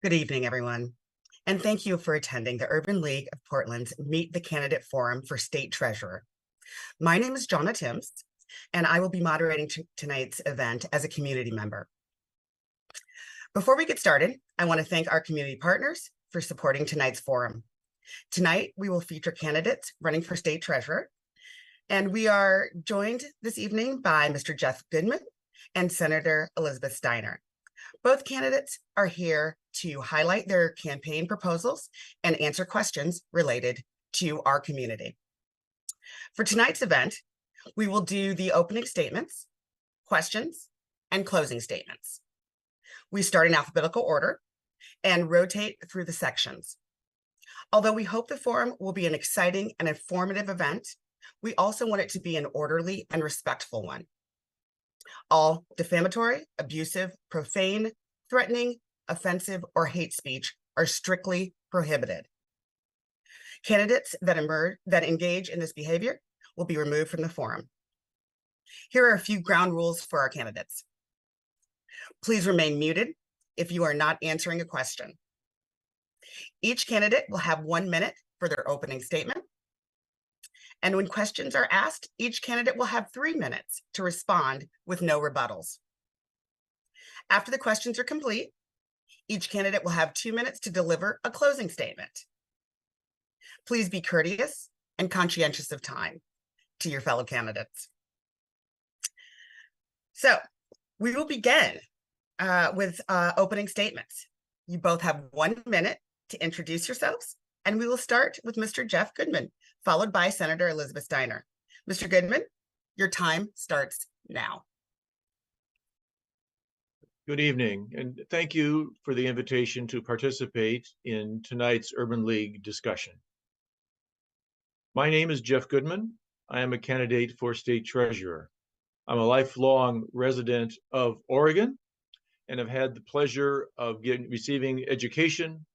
Good evening, everyone, and thank you for attending the Urban League of Portland's Meet the Candidate Forum for State Treasurer. My name is Jonna Timms, and I will be moderating tonight's event as a community member. Before we get started, I want to thank our community partners for supporting tonight's forum. Tonight, we will feature candidates running for State Treasurer, and we are joined this evening by Mr. Jeff Goodman and Senator Elizabeth Steiner. Both candidates are here to highlight their campaign proposals and answer questions related to our community. For tonight's event, we will do the opening statements, questions, and closing statements. We start in alphabetical order and rotate through the sections. Although we hope the forum will be an exciting and informative event, we also want it to be an orderly and respectful one. All defamatory, abusive, profane, threatening, offensive, or hate speech are strictly prohibited. Candidates that engage in this behavior will be removed from the forum. Here are a few ground rules for our candidates. Please remain muted if you are not answering a question. Each candidate will have 1 minute for their opening statement. And when questions are asked, each candidate will have 3 minutes to respond with no rebuttals. After the questions are complete, each candidate will have 2 minutes to deliver a closing statement. Please be courteous and conscientious of time to your fellow candidates. So we will begin with opening statements. You both have 1 minute to introduce yourselves, and we will start with Mr. Jeff Goodman, followed by Senator Elizabeth Steiner. Mr. Goodman, your time starts now. Good evening, and thank you for the invitation to participate in tonight's Urban League discussion. My name is Jeff Goodman. I am a candidate for State Treasurer. I'm a lifelong resident of Oregon and have had the pleasure of receiving education,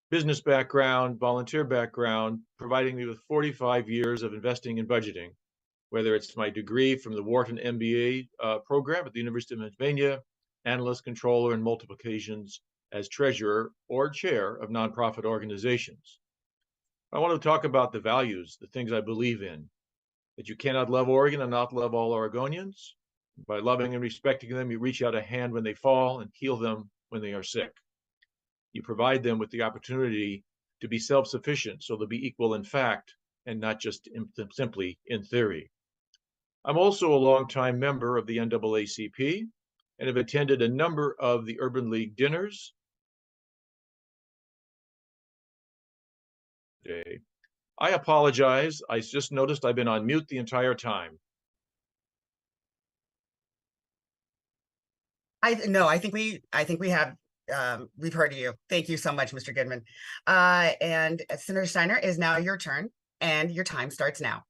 business background, volunteer background, providing me with 45 years of investing in budgeting, whether it's my degree from the Wharton MBA program at the University of Pennsylvania, analyst, controller, and multiple occasions as treasurer or chair of nonprofit organizations. I want to talk about the values, the things I believe in, that you cannot love Oregon and not love all Oregonians. By loving and respecting them, you reach out a hand when they fall and heal them when they are sick. You provide them with the opportunity to be self-sufficient, so they'll be equal in fact and not just simply in theory. I'm also a longtime member of the NAACP and have attended a number of the Urban League dinners. I apologize. I just noticed I've been on mute the entire time. I think we have. We've heard you. Thank you so much, Mr. Goodman. And Senator Steiner, is now your turn, and your time starts now.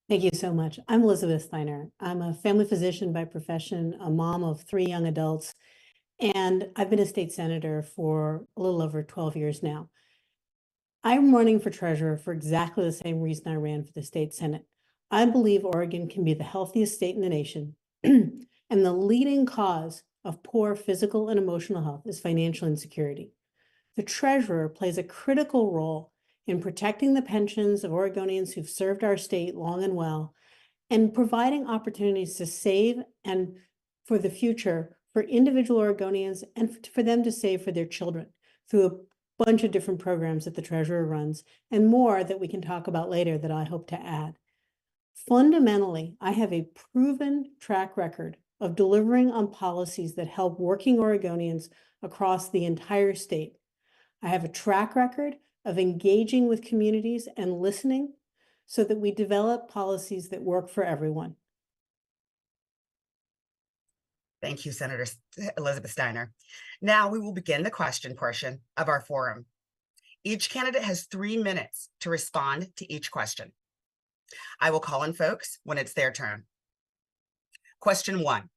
Thank you so much. I'm Elizabeth Steiner. I'm a family physician by profession, a mom of 3 young adults, and I've been a state senator for a little over 12 years now. I'm running for treasurer for exactly the same reason I ran for the state senate. I believe Oregon can be the healthiest state in the nation, and the leading cause of poor physical and emotional health is financial insecurity. The treasurer plays a critical role in protecting the pensions of Oregonians who've served our state long and well, and providing opportunities to save and for the future for individual Oregonians and for them to save for their children through a bunch of different programs that the treasurer runs and more that we can talk about later that I hope to add. Fundamentally, I have a proven track record of delivering on policies that help working Oregonians across the entire state. I have a track record of engaging with communities and listening so that we develop policies that work for everyone. Thank you, Senator Elizabeth Steiner. Now we will begin the question portion of our forum. Each candidate has 3 minutes to respond to each question. I will call on folks when it's their turn. Question 1.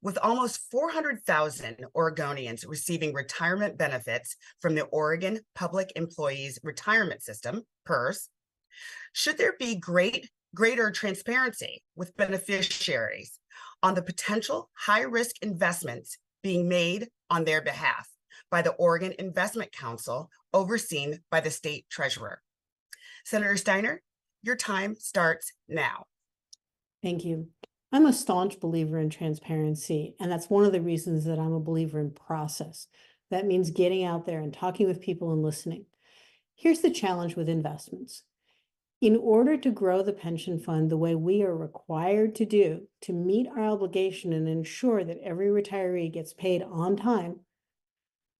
With almost 400,000 Oregonians receiving retirement benefits from the Oregon Public Employees Retirement System, PERS, should there be greater transparency with beneficiaries on the potential high-risk investments being made on their behalf by the Oregon Investment Council, overseen by the state treasurer. Senator Steiner, your time starts now. Thank you. I'm a staunch believer in transparency, and that's one of the reasons that I'm a believer in process. That means getting out there and talking with people and listening. Here's the challenge with investments. In order to grow the pension fund the way we are required to do to meet our obligation and ensure that every retiree gets paid on time,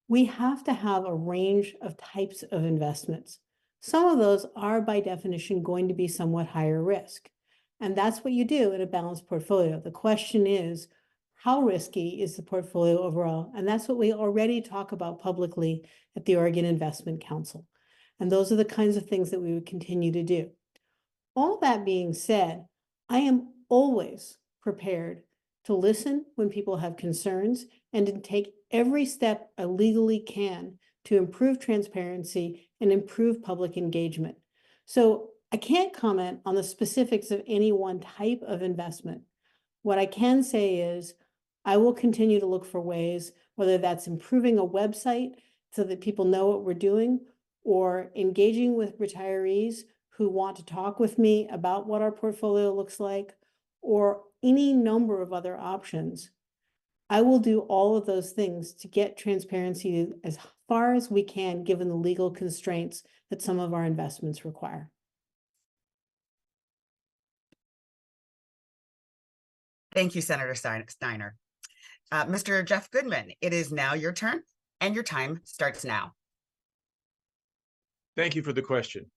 we have to have a range of types of investments. Some of those are by definition going to be somewhat higher risk. And that's what you do in a balanced portfolio. The question is, how risky is the portfolio overall? And that's what we already talk about publicly at the Oregon Investment Council. And those are the kinds of things that we would continue to do. All that being said, I am always prepared to listen when people have concerns and to take every step I legally can to improve transparency and improve public engagement. So I can't comment on the specifics of any one type of investment. What I can say is I will continue to look for ways, whether that's improving a website so that people know what we're doing, or engaging with retirees who want to talk with me about what our portfolio looks like, or any number of other options. I will do all of those things to get transparency as far as we can, given the legal constraints that some of our investments require. Thank you, Senator Steiner. Mr. Jeff Goodman, it is now your turn, and your time starts now. Thank you for the question.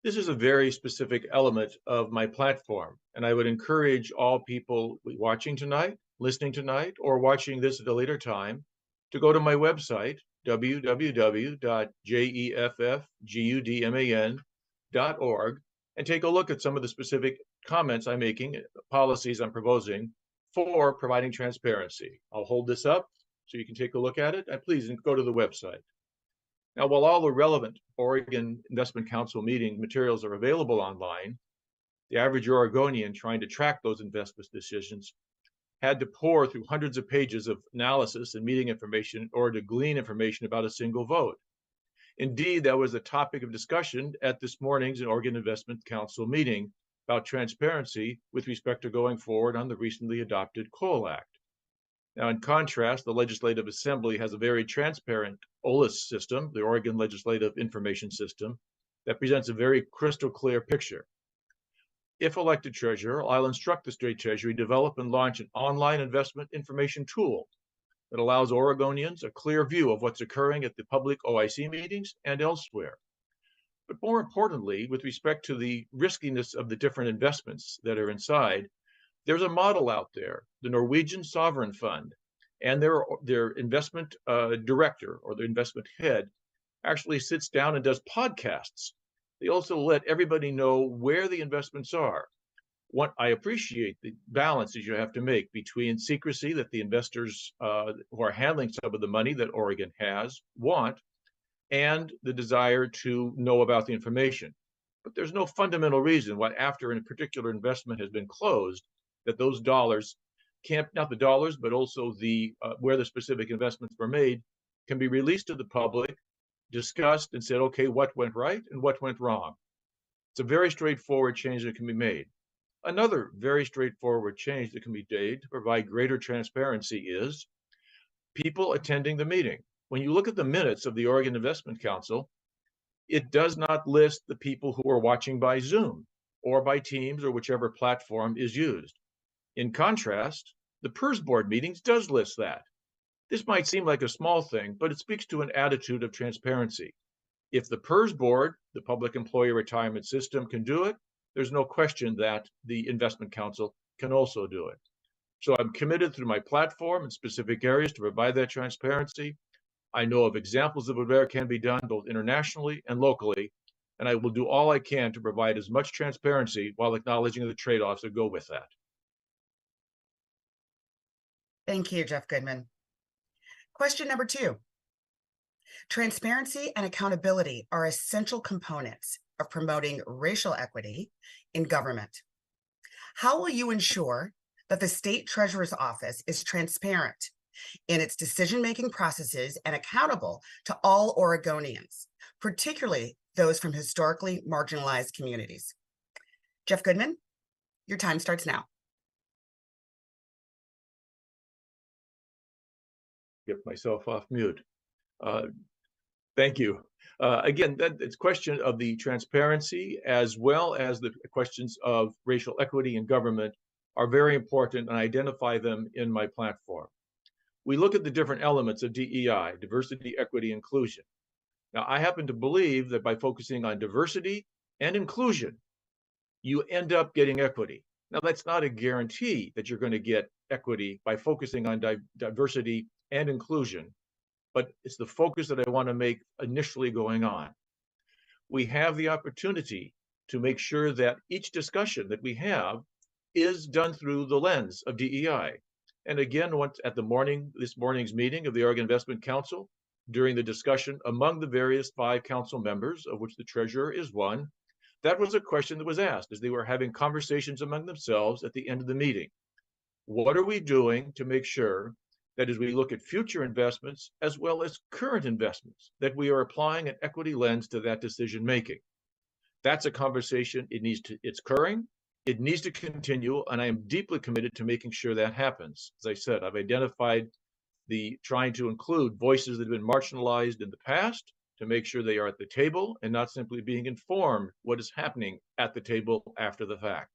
This is a very specific element of my platform, and I would encourage all people watching tonight, listening tonight, or watching this at a later time to go to my website, www.jeffgudman.org, and take a look at some of the specific comments I'm making, policies I'm proposing for providing transparency. I'll hold this up so you can take a look at it, and please go to the website. Now, while all the relevant Oregon Investment Council meeting materials are available online, the average Oregonian trying to track those investment decisions had to pore through hundreds of pages of analysis and meeting information in order to glean information about a single vote. Indeed, that was a topic of discussion at this morning's Oregon Investment Council meeting about transparency with respect to going forward on the recently adopted COAL Act. Now, in contrast, the Legislative Assembly has a very transparent OLIS system, the Oregon Legislative Information System, that presents a very crystal clear picture. If elected treasurer, I'll instruct the state treasury to develop and launch an online investment information tool that allows Oregonians a clear view of what's occurring at the public OIC meetings and elsewhere. But more importantly, with respect to the riskiness of the different investments that are inside, there's a model out there, the Norwegian Sovereign Fund, and their investment director or their investment head actually sits down and does podcasts. They also let everybody know where the investments are. What I appreciate the balances you have to make between secrecy that the investors who are handling some of the money that Oregon has want, and the desire to know about the information. But there's no fundamental reason why after a particular investment has been closed, that those dollars can't, not the dollars, but also the where the specific investments were made, can be released to the public, discussed and said, okay, what went right and what went wrong. It's a very straightforward change that can be made. Another very straightforward change that can be made to provide greater transparency is people attending the meeting. When you look at the minutes of the Oregon Investment Council, it does not list the people who are watching by Zoom or by Teams or whichever platform is used. In contrast, the PERS board meetings does list that. This might seem like a small thing, but it speaks to an attitude of transparency. If the PERS board, the Public Employee Retirement System, can do it, there's no question that the Investment Council can also do it. So I'm committed through my platform in specific areas to provide that transparency. I know of examples of where it can be done both internationally and locally, and I will do all I can to provide as much transparency while acknowledging the trade-offs that go with that. Thank you, Jeff Goodman. Question number 2. Transparency and accountability are essential components of promoting racial equity in government. How will you ensure that the state treasurer's office is transparent in its decision-making processes and accountable to all Oregonians, particularly those from historically marginalized communities. Jeff Goodman, your time starts now. Get myself off mute. Thank you. Again, it's question of the transparency as well as the questions of racial equity in government are very important, and I identify them in my platform. We look at the different elements of DEI, diversity, equity, inclusion. Now, I happen to believe that by focusing on diversity and inclusion, you end up getting equity. Now, that's not a guarantee that you're going to get equity by focusing on diversity and inclusion, but it's the focus that I want to make initially going on. We have the opportunity to make sure that each discussion that we have is done through the lens of DEI. And again, once at this morning's meeting of the Oregon Investment Council, during the discussion among the various 5 council members, of which the treasurer is one, that was a question that was asked as they were having conversations among themselves at the end of the meeting. What are we doing to make sure that as we look at future investments as well as current investments, that we are applying an equity lens to that decision making? That's a conversation. It's occurring. It needs to continue, and I am deeply committed to making sure that happens. As I said, I've identified trying to include voices that have been marginalized in the past to make sure they are at the table and not simply being informed what is happening at the table after the fact.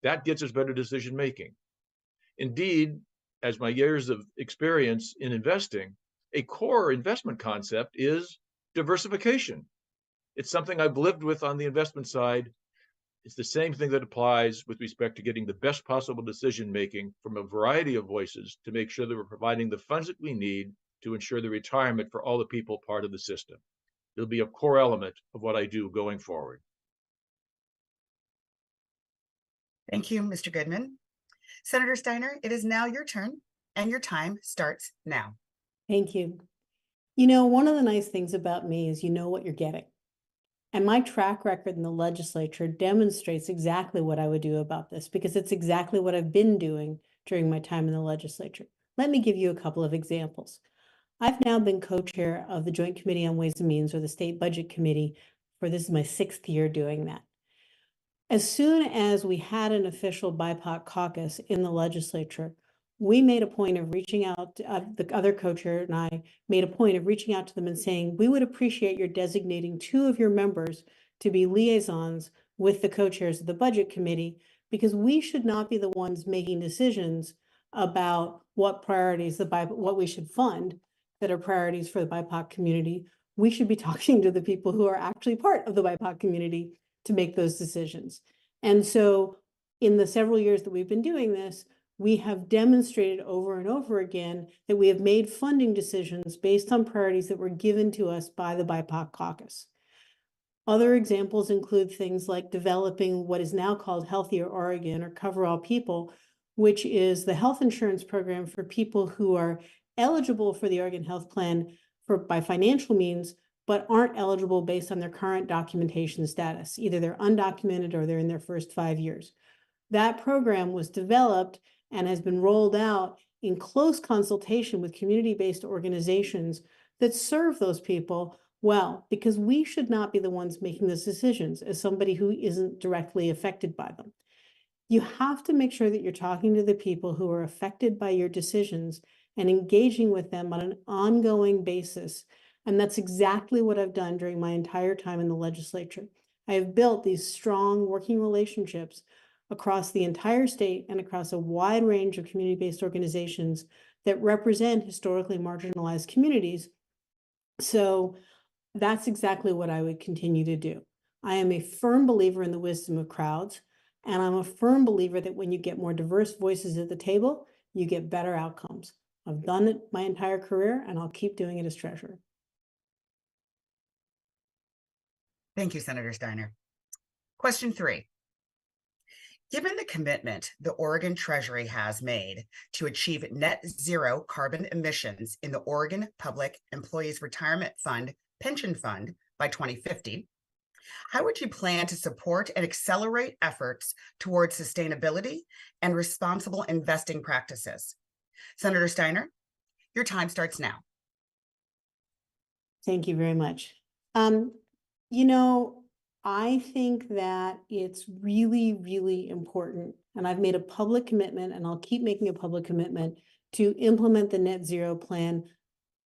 That gets us better decision making. Indeed, as my years of experience in investing, a core investment concept is diversification. It's something I've lived with on the investment side. It's the same thing that applies with respect to getting the best possible decision making from a variety of voices to make sure that we're providing the funds that we need to ensure the retirement for all the people part of the system. It'll be a core element of what I do going forward. Thank you, Mr. Goodman. Senator Steiner, it is now your turn, and your time starts now. Thank you. You know, one of the nice things about me is you know what you're getting. And my track record in the legislature demonstrates exactly what I would do about this, because it's exactly what I've been doing during my time in the legislature. Let me give you a couple of examples. I've now been co-chair of the Joint Committee on Ways and Means, or the State Budget Committee, this is my 6th year doing that. As soon as we had an official BIPOC caucus in the legislature, we made a point of reaching out, the other co-chair and I made a point of reaching out to them and saying, we would appreciate your designating 2 of your members to be liaisons with the co-chairs of the Budget Committee, because we should not be the ones making decisions about what priorities what we should fund that are priorities for the BIPOC community. We should be talking to the people who are actually part of the BIPOC community to make those decisions. And so in the several years that we've been doing this, we have demonstrated over and over again that we have made funding decisions based on priorities that were given to us by the BIPOC caucus. Other examples include things like developing what is now called Healthier Oregon, or Cover All People, which is the health insurance program for people who are eligible for the Oregon Health Plan by financial means, but aren't eligible based on their current documentation status. Either they're undocumented or they're in their first 5 years. That program was developed and has been rolled out in close consultation with community-based organizations that serve those people well, because we should not be the ones making those decisions as somebody who isn't directly affected by them. You have to make sure that you're talking to the people who are affected by your decisions and engaging with them on an ongoing basis. And that's exactly what I've done during my entire time in the legislature. I have built these strong working relationships across the entire state and across a wide range of community-based organizations that represent historically marginalized communities. So that's exactly what I would continue to do. I am a firm believer in the wisdom of crowds, and I'm a firm believer that when you get more diverse voices at the table, you get better outcomes. I've done it my entire career, and I'll keep doing it as treasurer. Thank you, Senator Steiner. Question 3. Given the commitment the Oregon Treasury has made to achieve net zero carbon emissions in the Oregon Public Employees Retirement Fund pension fund by 2050, how would you plan to support and accelerate efforts towards sustainability and responsible investing practices? Senator Steiner, Your time starts now. Thank you very much. Um, you know, I think that it's really, really important, and I've made a public commitment, and I'll keep making a public commitment to implement the net zero plan,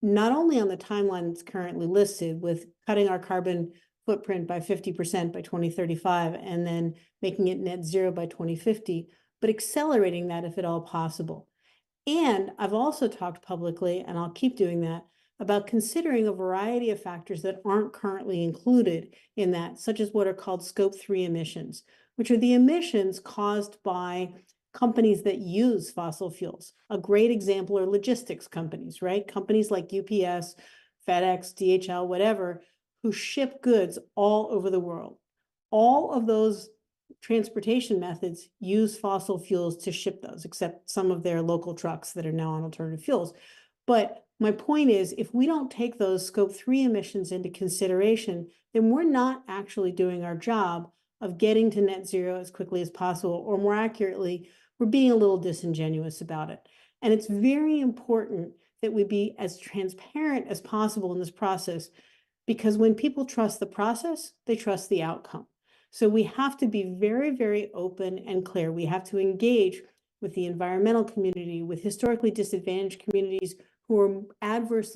not only on the timeline that's currently listed with cutting our carbon footprint by 50% by 2035 and then making it net zero by 2050, but accelerating that if at all possible. And I've also talked publicly, and I'll keep doing that, about considering a variety of factors that aren't currently included in that, such as what are called Scope 3 emissions, which are the emissions caused by companies that use fossil fuels. A great example are logistics companies, right? Companies like UPS, FedEx, DHL, whatever, who ship goods all over the world. All of those transportation methods use fossil fuels to ship those, except some of their local trucks that are now on alternative fuels. But my point is, if we don't take those Scope 3 emissions into consideration, then we're not actually doing our job of getting to net zero as quickly as possible, or more accurately, we're being a little disingenuous about it. And it's very important that we be as transparent as possible in this process, because when people trust the process, they trust the outcome. So we have to be very, very open and clear. We have to engage with the environmental community, with historically disadvantaged communities who are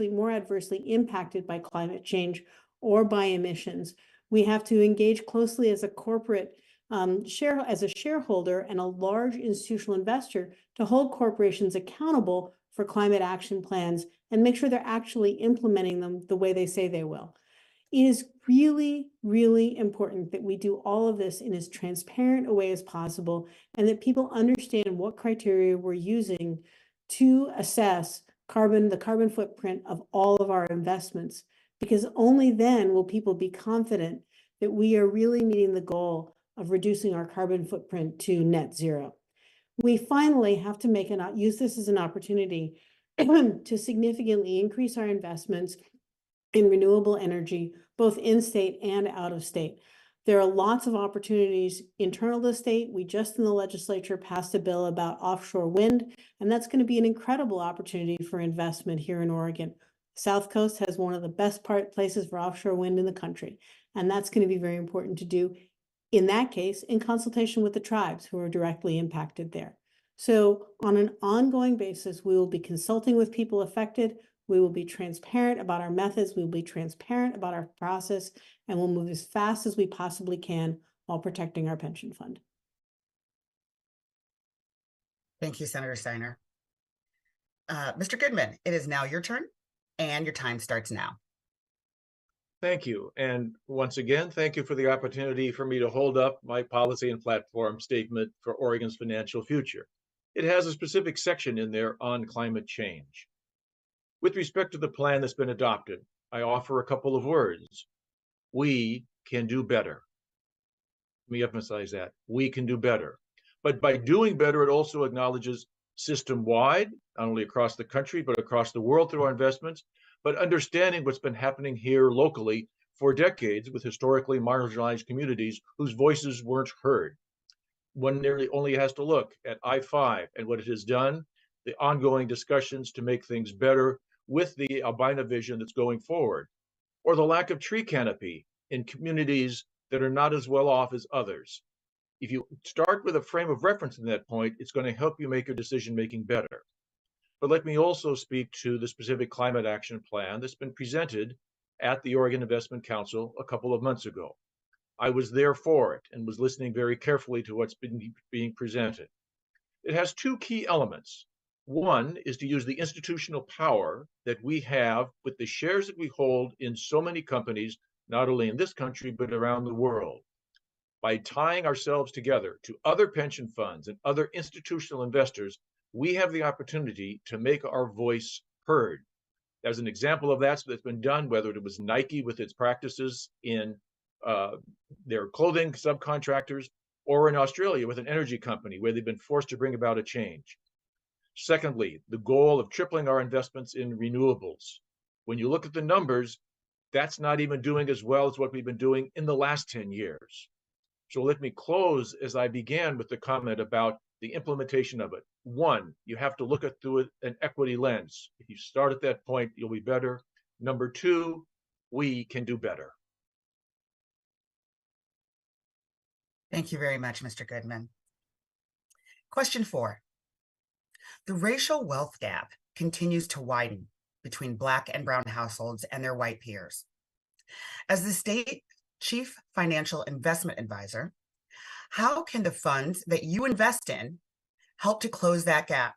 more adversely impacted by climate change or by emissions. We have to engage closely as a corporate as a shareholder and a large institutional investor to hold corporations accountable for climate action plans and make sure they're actually implementing them the way they say they will. It is really, really important that we do all of this in as transparent a way as possible, and that people understand what criteria we're using to assess the carbon footprint of all of our investments, because only then will people be confident that we are really meeting the goal of reducing our carbon footprint to net zero. We finally have to use this as an opportunity to significantly increase our investments in renewable energy, both in state and out of state. There are lots of opportunities internal to the state. We just in the legislature passed a bill about offshore wind, and that's going to be an incredible opportunity for investment here in Oregon. South Coast has one of the best places for offshore wind in the country, and that's going to be very important to do, in that case, in consultation with the tribes who are directly impacted there. So on an ongoing basis, we will be consulting with people affected. We will be transparent about our methods. We will be transparent about our process, and we'll move as fast as we possibly can while protecting our pension fund. Thank you, Senator Steiner. Mr. Goodman, it is now your turn, and your time starts now. Thank you. And once again, thank you for the opportunity for me to hold up my policy and platform statement for Oregon's financial future. It has a specific section in there on climate change. With respect to the plan that's been adopted, I offer a couple of words. We can do better. Let me emphasize that. We can do better. But by doing better, it also acknowledges system-wide, not only across the country, but across the world through our investments, but understanding what's been happening here locally for decades with historically marginalized communities whose voices weren't heard. One nearly only has to look at I-5 and what it has done, the ongoing discussions to make things better with the albino vision that's going forward, or the lack of tree canopy in communities that are not as well off as others. If you start with a frame of reference in that point, it's going to help you make your decision making better. But let me also speak to the specific climate action plan that's been presented at the Oregon Investment Council a couple of months ago. I was there for it and was listening very carefully to what's been being presented. It has two key elements. One is to use the institutional power that we have with the shares that we hold in so many companies, not only in this country, but around the world. By tying ourselves together to other pension funds and other institutional investors, we have the opportunity to make our voice heard. As an example of that that's been done, whether it was Nike with its practices in their clothing subcontractors, or in Australia with an energy company where they've been forced to bring about a change. Secondly, the goal of tripling our investments in renewables. When you look at the numbers, that's not even doing as well as what we've been doing in the last 10 years. So let me close as I began with the comment about the implementation of it. One, you have to look at through an equity lens. If you start at that point, you'll be better. Number two, we can do better. Thank you very much, Mr. Goodman. Question 4. The racial wealth gap continues to widen between Black and brown households and their white peers. As the state chief financial investment advisor, how can the funds that you invest in help to close that gap?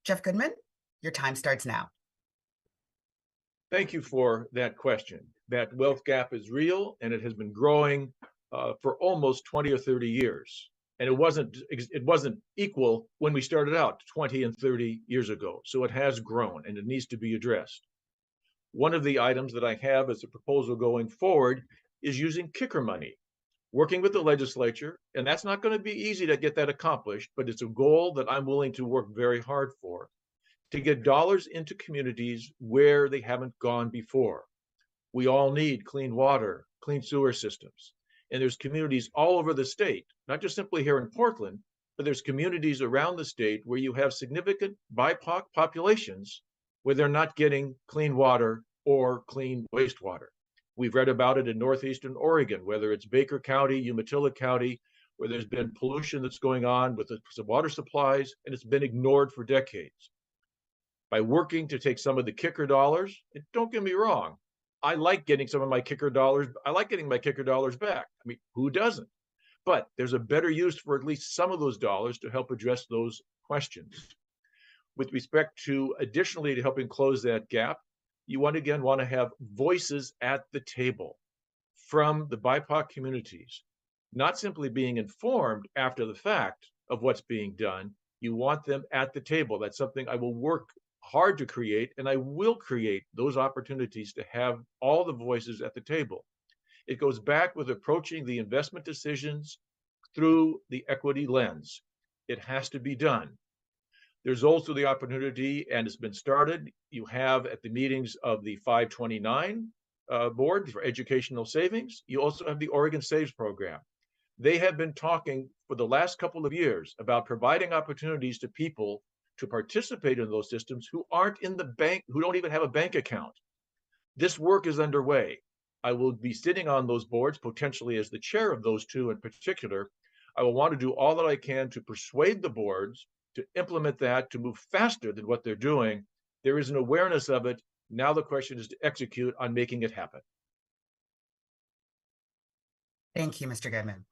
Jeff Goodman, your time starts now. Thank you for that question. That wealth gap is real, and it has been growing for almost 20 or 30 years. And it wasn't equal when we started out 20 and 30 years ago. So it has grown, and it needs to be addressed. One of the items that I have as a proposal going forward is using kicker money, working with the legislature, and that's not going to be easy to get that accomplished, but it's a goal that I'm willing to work very hard for, to get dollars into communities where they haven't gone before. We all need clean water, clean sewer systems. And there's communities all over the state, not just simply here in Portland, but there's communities around the state where you have significant BIPOC populations where they're not getting clean water or clean wastewater. We've read about it in northeastern Oregon, whether it's Baker County, Umatilla County, where there's been pollution that's going on with the water supplies, and it's been ignored for decades. By working to take some of the kicker dollars, and don't get me wrong, I like getting some of my kicker dollars. I like getting my kicker dollars back. I mean, who doesn't? But there's a better use for at least some of those dollars to help address those questions. With respect to additionally to helping close that gap, you want to have voices at the table from the BIPOC communities, not simply being informed after the fact of what's being done. You want them at the table. That's something I will work hard to create, and I will create those opportunities to have all the voices at the table. It goes back with approaching the investment decisions through the equity lens. It has to be done. There's also the opportunity, and it's been started, you have at the meetings of the 529 Board for Educational Savings, you also have the Oregon Saves program. They have been talking for the last couple of years about providing opportunities to people to participate in those systems who aren't in the bank, who don't even have a bank account. This work is underway. I will be sitting on those boards, potentially as the chair of those two in particular. I will want to do all that I can to persuade the boards to implement that, to move faster than what they're doing. There is an awareness of it. Now the question is to execute on making it happen. Thank you, Mr. Goodman.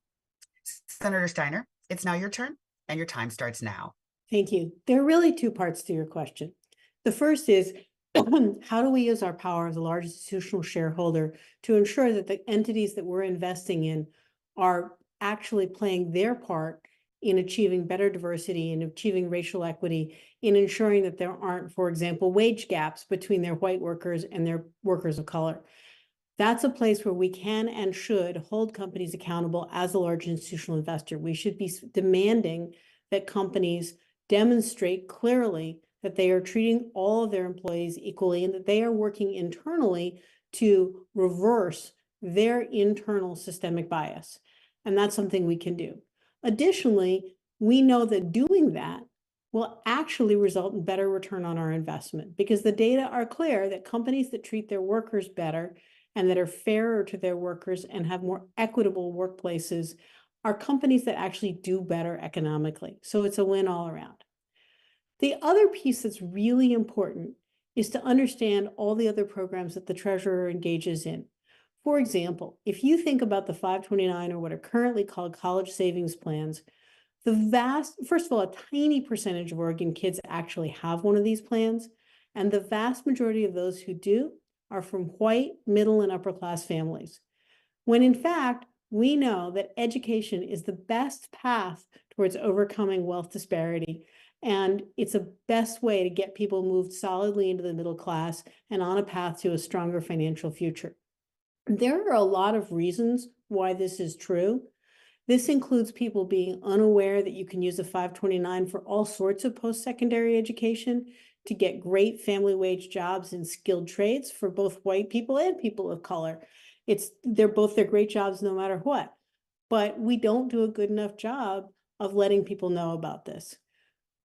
Senator Steiner, it's now your turn, and your time starts now. Thank you. There are really two parts to your question. The first is, how do we use our power as a large institutional shareholder to ensure that the entities that we're investing in are actually playing their part in achieving better diversity, in achieving racial equity, in ensuring that there aren't, for example, wage gaps between their white workers and their workers of color. That's a place where we can and should hold companies accountable as a large institutional investor. We should be demanding that companies demonstrate clearly that they are treating all of their employees equally and that they are working internally to reverse their internal systemic bias. And that's something we can do. Additionally, we know that doing that will actually result in better return on our investment, because the data are clear that companies that treat their workers better and that are fairer to their workers and have more equitable workplaces are companies that actually do better economically. So it's a win all around. The other piece that's really important is to understand all the other programs that the treasurer engages in. For example, if you think about the 529 or what are currently called college savings plans, first of all, a tiny percentage of Oregon kids actually have one of these plans, and the vast majority of those who do are from white, middle, and upper class families. When in fact, we know that education is the best path towards overcoming wealth disparity, and it's a best way to get people moved solidly into the middle class and on a path to a stronger financial future. There are a lot of reasons why this is true. This includes people being unaware that you can use a 529 for all sorts of post-secondary education to get great family wage jobs in skilled trades for both white people and people of color. They're great jobs no matter what. but we don't do a good enough job of letting people know about this.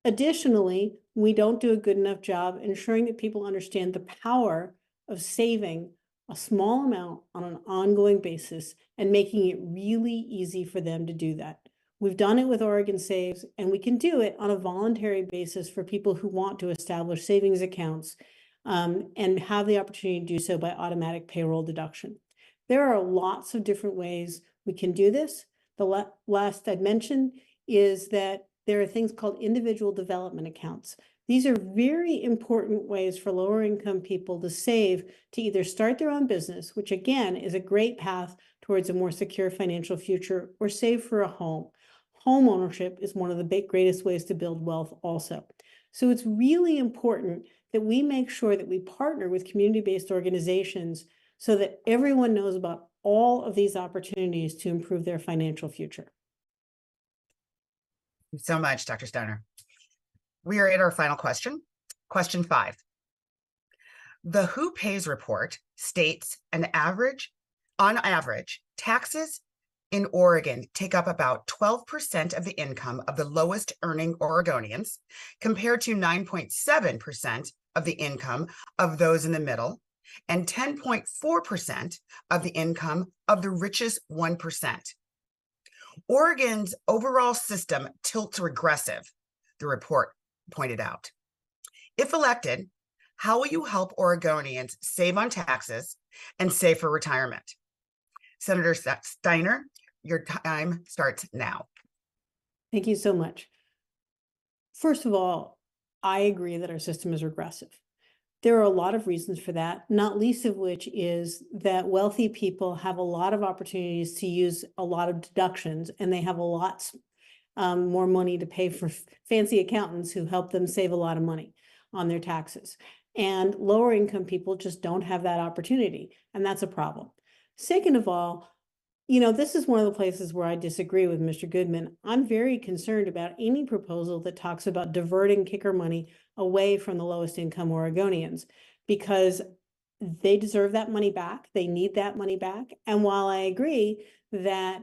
Additionally, we don't do a good enough job ensuring that people understand the power of saving a small amount on an ongoing basis and making it really easy for them to do that. We've done it with Oregon Saves, and we can do it on a voluntary basis for people who want to establish savings accounts and have the opportunity to do so by automatic payroll deduction. There are lots of different ways we can do this. The last I'd mention is that there are things called individual development accounts. These are very important ways for lower income people to save to either start their own business, which again is a great path towards a more secure financial future, or save for a home. Home ownership is one of the greatest ways to build wealth also. So it's really important that we make sure that we partner with community-based organizations so that everyone knows about all of these opportunities to improve their financial future. Thank you so much, Dr. Steiner. We are at our final question. Question 5. The Who Pays report states on average, taxes in Oregon take up about 12% of the income of the lowest earning Oregonians, compared to 9.7% of the income of those in the middle, and 10.4% of the income of the richest 1%. Oregon's overall system tilts regressive, the report pointed out. If elected, how will you help Oregonians save on taxes and save for retirement? Senator Steiner, your time starts now. Thank you so much. First of all, I agree that our system is regressive. There are a lot of reasons for that, not least of which is that wealthy people have a lot of opportunities to use a lot of deductions, and they have a lot more money to pay for fancy accountants who help them save a lot of money on their taxes. And lower income people just don't have that opportunity, and that's a problem. Second of all, this is one of the places where I disagree with Mr. Goodman. I'm very concerned about any proposal that talks about diverting kicker money away from the lowest income Oregonians, because they deserve that money back. They need that money back. And while I agree that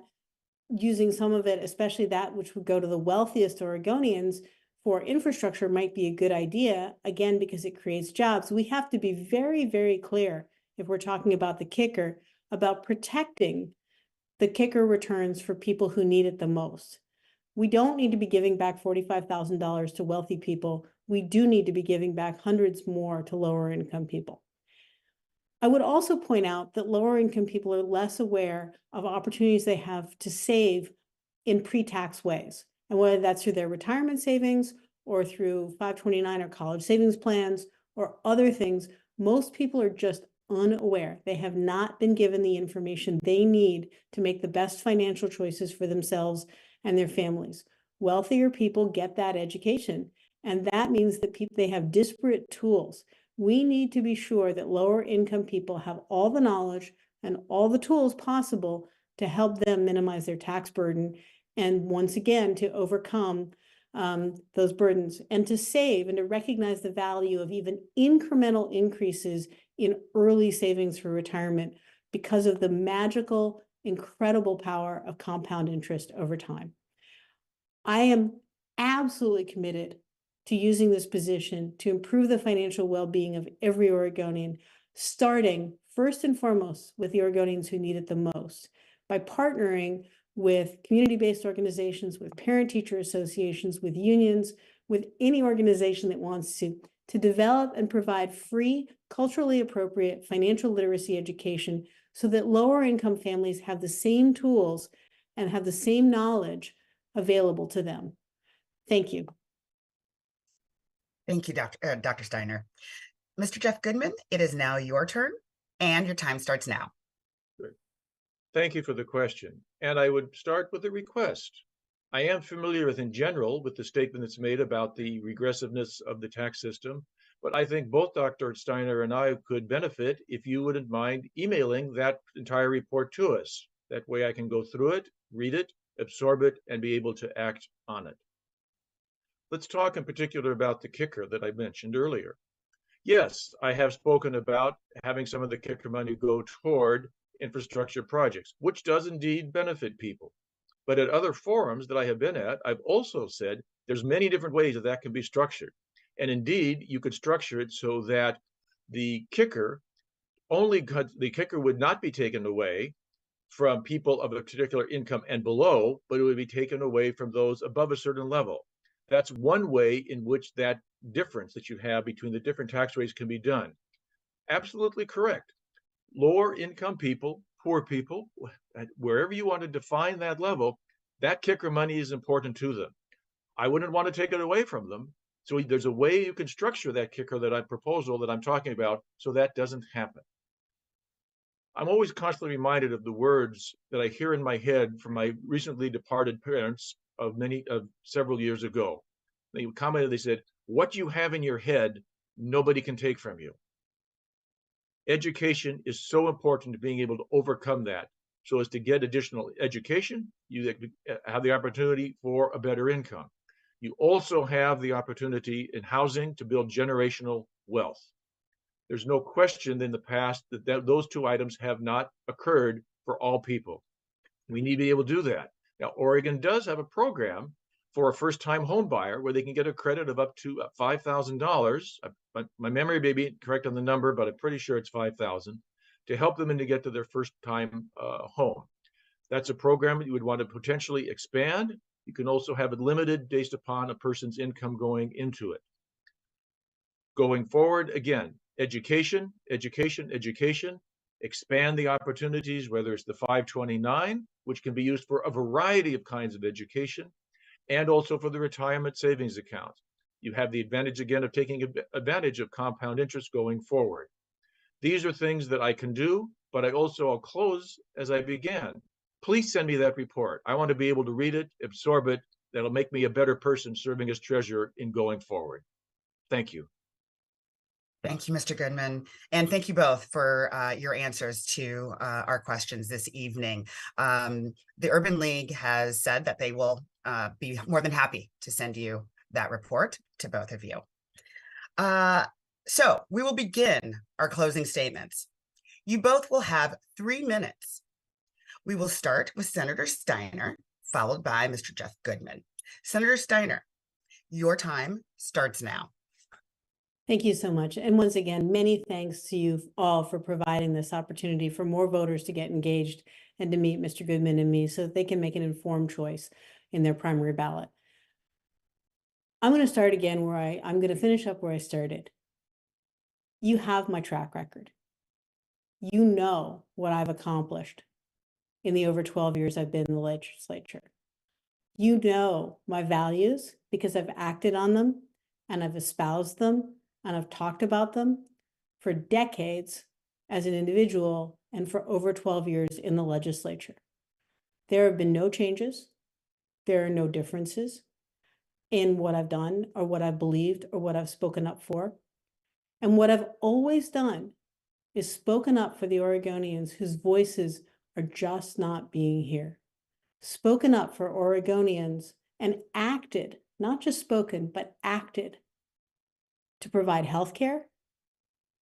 using some of it, especially that which would go to the wealthiest Oregonians for infrastructure, might be a good idea, again, because it creates jobs, we have to be very, very clear, if we're talking about the kicker, about protecting the kicker returns for people who need it the most. We don't need to be giving back $45,000 to wealthy people. We do need to be giving back hundreds more to lower income people. I would also point out that lower income people are less aware of opportunities they have to save in pre-tax ways. And whether that's through their retirement savings or through 529 or college savings plans or other things, most people are just unaware. They have not been given the information they need to make the best financial choices for themselves and their families. Wealthier people get that education, and that means that they have disparate tools. We need to be sure that lower income people have all the knowledge and all the tools possible to help them minimize their tax burden, and once again, to overcome those burdens, and to save and to recognize the value of even incremental increases in early savings for retirement because of the magical, incredible power of compound interest over time. I am absolutely committed to using this position to improve the financial well-being of every Oregonian, starting first and foremost with the Oregonians who need it the most, by partnering with community-based organizations, with parent-teacher associations, with unions, with any organization that wants to develop and provide free, culturally appropriate financial literacy education so that lower income families have the same tools and have the same knowledge available to them. Thank you. Thank you, Dr. Steiner. Mr. Jeff Goodman, it is now your turn, and your time starts now. Good. Thank you for the question. And I would start with a request. I am familiar in general with the statement that's made about the regressiveness of the tax system, but I think both Dr. Steiner and I could benefit if you wouldn't mind emailing that entire report to us. That way I can go through it, read it, absorb it, and be able to act on it. Let's talk in particular about the kicker that I mentioned earlier. Yes, I have spoken about having some of the kicker money go toward infrastructure projects, which does indeed benefit people. But at other forums that I have been at, I've also said there's many different ways that that can be structured. And indeed, you could structure it so that the kicker would not be taken away from people of a particular income and below, but it would be taken away from those above a certain level. That's one way in which that difference that you have between the different tax rates can be done. Absolutely correct. Lower income people, poor people, wherever you want to define that level, that kicker money is important to them. I wouldn't want to take it away from them. So there's a way you can structure that kicker proposal that I'm talking about so that doesn't happen. I'm always constantly reminded of the words that I hear in my head from my recently departed parents of several years ago. They commented, they said, "What you have in your head, nobody can take from you." Education is so important to being able to overcome that. So as to get additional education, you have the opportunity for a better income. You also have the opportunity in housing to build generational wealth. There's no question in the past that those two items have not occurred for all people. We need to be able to do that. Now, Oregon does have a program for a first-time home buyer where they can get a credit of up to $5,000. My memory may be correct on the number, but I'm pretty sure it's 5,000 to help them to get to their first-time home. That's a program that you would want to potentially expand. You can also have it limited based upon a person's income going into it. Going forward, again, education, education, education, expand the opportunities, whether it's the 529, which can be used for a variety of kinds of education, and also for the retirement savings account. You have the advantage, again, of taking advantage of compound interest going forward. These are things that I can do, but I'll close as I began. Please send me that report. I want to be able to read it, absorb it. That'll make me a better person serving as treasurer in going forward. Thank you. Thank you, Mr. Goodman. And thank you both for your answers to our questions this evening. The Urban League has said that they will be more than happy to send you that report to both of you. So we will begin our closing statements. You both will have 3 minutes. We will start with Senator Steiner, followed by Mr. Jeff Goodman. Senator Steiner, your time starts now. Thank you so much. And once again, many thanks to you all for providing this opportunity for more voters to get engaged and to meet Mr. Goodman and me so that they can make an informed choice in their primary ballot. I'm going to start again I'm going to finish up where I started. You have my track record. You know what I've accomplished in the over 12 years I've been in the legislature. You know my values because I've acted on them and I've espoused them and I've talked about them for decades as an individual and for over 12 years in the legislature. There have been no changes. There are no differences in what I've done or what I've believed or what I've spoken up for. And what I've always done is spoken up for the Oregonians whose voices are just not being heard. Spoken up for Oregonians and acted, not just spoken, but acted to provide healthcare,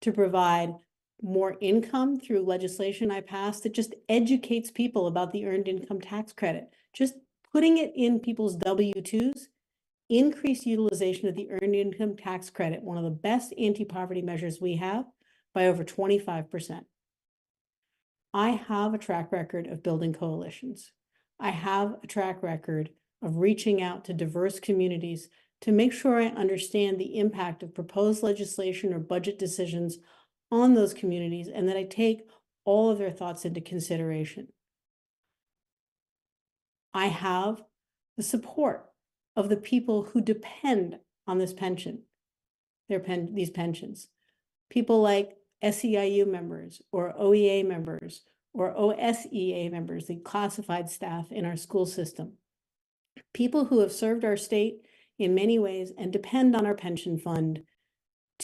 to provide more income through legislation I passed that just educates people about the earned income tax credit. Just putting it in people's W-2s, increased utilization of the earned income tax credit, one of the best anti-poverty measures we have, by over 25%. I have a track record of building coalitions. I have a track record of reaching out to diverse communities to make sure I understand the impact of proposed legislation or budget decisions on those communities and that I take all of their thoughts into consideration. I have the support of the people who depend on this pension, these pensions. People like SEIU members or OEA members or OSEA members, the classified staff in our school system. People who have served our state in many ways and depend on our pension fund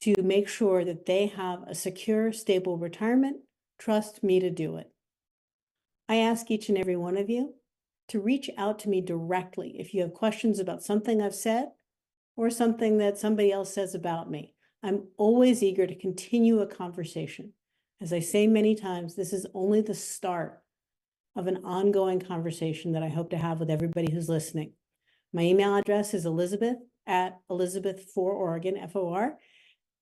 to make sure that they have a secure, stable retirement. Trust me to do it. I ask each and every one of you to reach out to me directly if you have questions about something I've said or something that somebody else says about me. I'm always eager to continue a conversation. As I say many times, this is only the start of an ongoing conversation that I hope to have with everybody who's listening. My email address is elizabeth@elizabeth4oregon, F-O-R,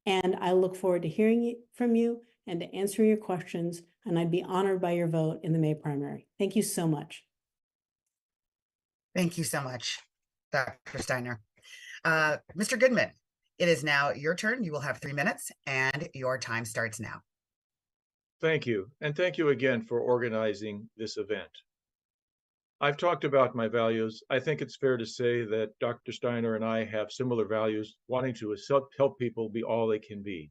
and I look forward to hearing from you and to answering your questions, and I'd be honored by your vote in the May primary. Thank you so much. Thank you so much, Dr. Steiner. Mr. Goodman, it is now your turn. You will have 3 minutes and your time starts now. Thank you. And thank you again for organizing this event. I've talked about my values. I think it's fair to say that Dr. Steiner and I have similar values, wanting to help people be all they can be.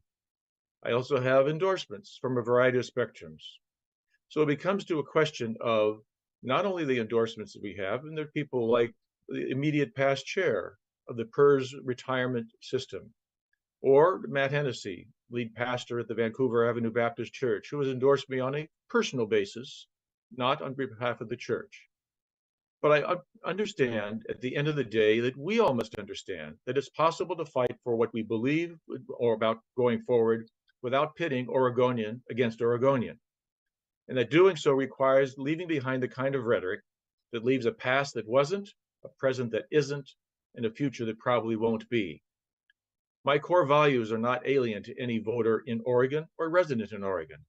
I also have endorsements from a variety of spectrums. So it becomes to a question of not only the endorsements that we have, and there are people like the immediate past chair of the PERS retirement system, or Matt Hennessy, lead pastor at the Vancouver Avenue Baptist Church, who has endorsed me on a personal basis, not on behalf of the church. But I understand at the end of the day that we all must understand that it's possible to fight for what we believe or about going forward without pitting Oregonian against Oregonian. And that doing so requires leaving behind the kind of rhetoric that leaves a past that wasn't, a present that isn't, and a future that probably won't be. My core values are not alien to any voter in Oregon or resident in Oregon.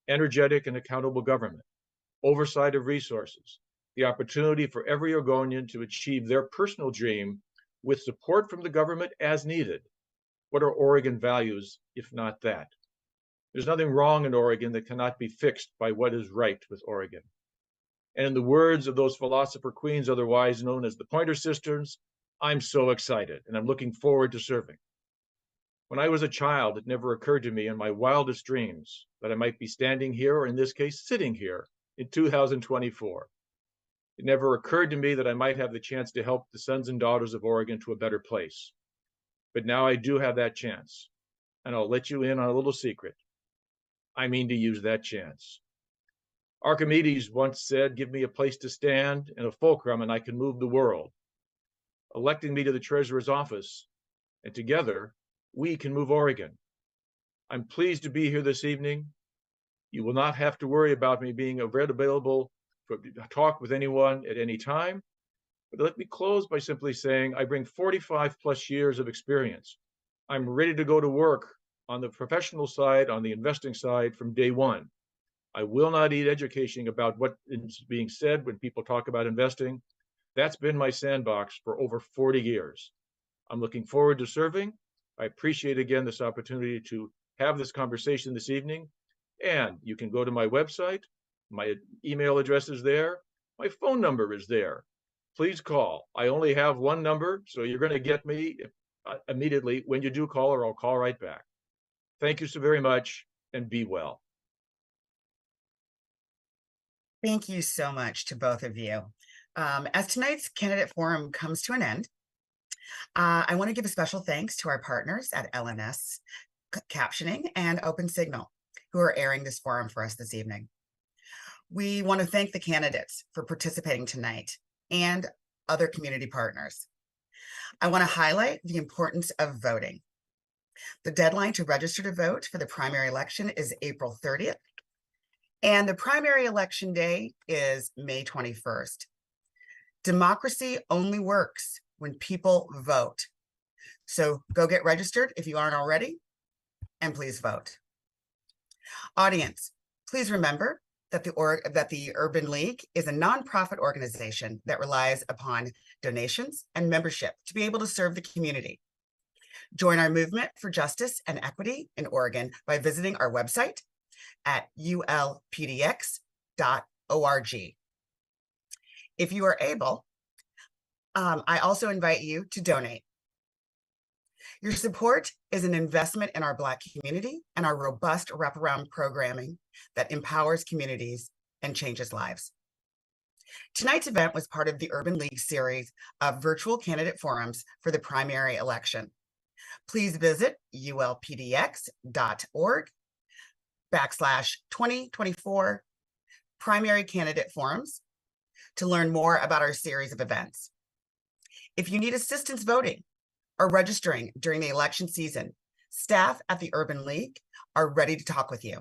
Energetic and accountable government, oversight of resources, the opportunity for every Oregonian to achieve their personal dream with support from the government as needed. What are Oregon values, if not that? There's nothing wrong in Oregon that cannot be fixed by what is right with Oregon. And in the words of those philosopher queens, otherwise known as the Pointer Sisters, I'm so excited and I'm looking forward to serving. When I was a child, it never occurred to me in my wildest dreams that I might be standing here, or in this case, sitting here in 2024. It never occurred to me that I might have the chance to help the sons and daughters of Oregon to a better place. But now I do have that chance, and I'll let you in on a little secret. I mean to use that chance. Archimedes once said, give me a place to stand and a fulcrum and I can move the world. Electing me to the treasurer's office, and together we can move Oregon. I'm pleased to be here this evening. You will not have to worry about me being available to talk with anyone at any time. But let me close by simply saying I bring 45 plus years of experience. I'm ready to go to work on the professional side, on the investing side from day one. I will not eat education about what is being said when people talk about investing. That's been my sandbox for over 40 years. I'm looking forward to serving. I appreciate again this opportunity to have this conversation this evening. And you can go to my website. My email address is there. My phone number is there. Please call. I only have one number, so you're going to get me immediately when you do call, or I'll call right back. Thank you so very much, and be well. Thank you so much to both of you. As tonight's candidate forum comes to an end, I want to give a special thanks to our partners at LNS Captioning and OpenSignal, who are airing this forum for us this evening. We want to thank the candidates for participating tonight and other community partners. I want to highlight the importance of voting. The deadline to register to vote for the primary election is April 30th, and the primary election day is May 21st. Democracy only works when people vote. So go get registered if you aren't already, and please vote. Audience, please remember that the Urban League is a nonprofit organization that relies upon donations and membership to be able to serve the community. Join our movement for justice and equity in Oregon by visiting our website at ulpdx.org. If you are able, I also invite you to donate. Your support is an investment in our Black community and our robust wraparound programming that empowers communities and changes lives. Tonight's event was part of the Urban League series of virtual candidate forums for the primary election. Please visit ulpdx.org/2024 primary candidate forums to learn more about our series of events. If you need assistance voting or registering during the election season, staff at the Urban League are ready to talk with you.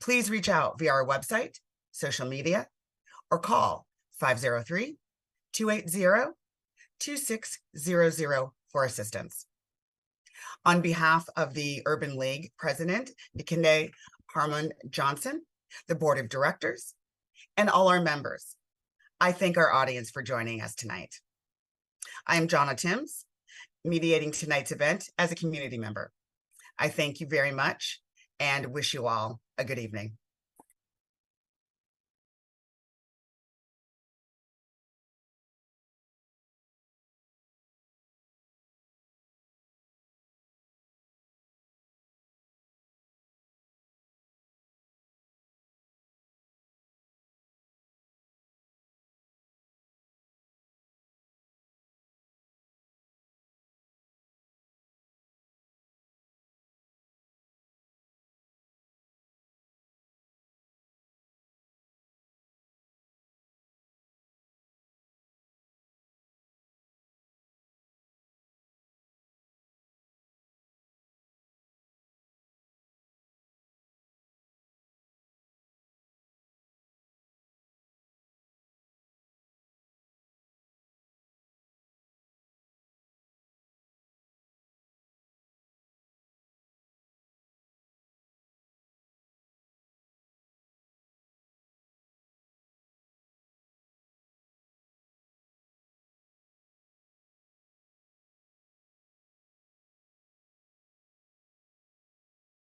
Please reach out via our website, social media, or call 503-280-2600 for assistance. On behalf of the Urban League President, Nikinde Harmon Johnson, the Board of Directors, and all our members, I thank our audience for joining us tonight. I am Jonna Timms, mediating tonight's event as a community member. I thank you very much and wish you all a good evening.